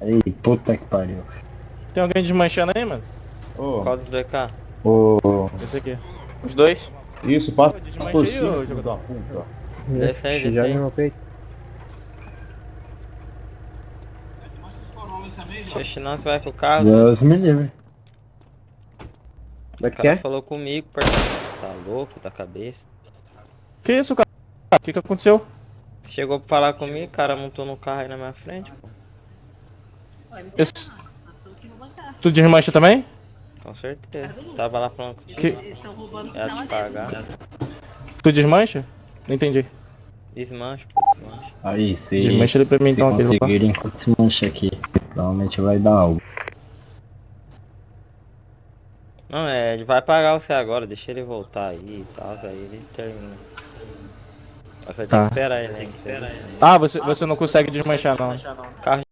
Aí, puta que pariu. Tem alguém desmanchando aí, mano? Ô, Qual dos BK? ô, Esse aqui. Os dois? isso, passa Pô, desmancha por aí, cima, ô filho jogador. da puta. Desce aí, desce Já aí. no meu peito. Xixi, não, você vai com o carro. Deus me livre. Como é O que cara é? falou comigo, parceiro. Tá louco da cabeça. Que isso, cara? O que aconteceu? Chegou pra falar comigo, o cara montou no carro aí na minha frente, pô. Esse... Tu desmancha também? Com certeza. Tava lá falando contigo. Que... Ia te pagar. Tu desmancha? Não entendi. Desmancha, pô, desmancha. Aí, se, Desmancha ele pra mim se então aqui, conseguirem enquanto se mancha aqui, provavelmente vai dar algo. Não, ele vai pagar você agora, deixa ele voltar aí e tal, aí ele termina. Você tem Tá. que esperar ele, né? Ah, você não consegue desmanchar não. Carro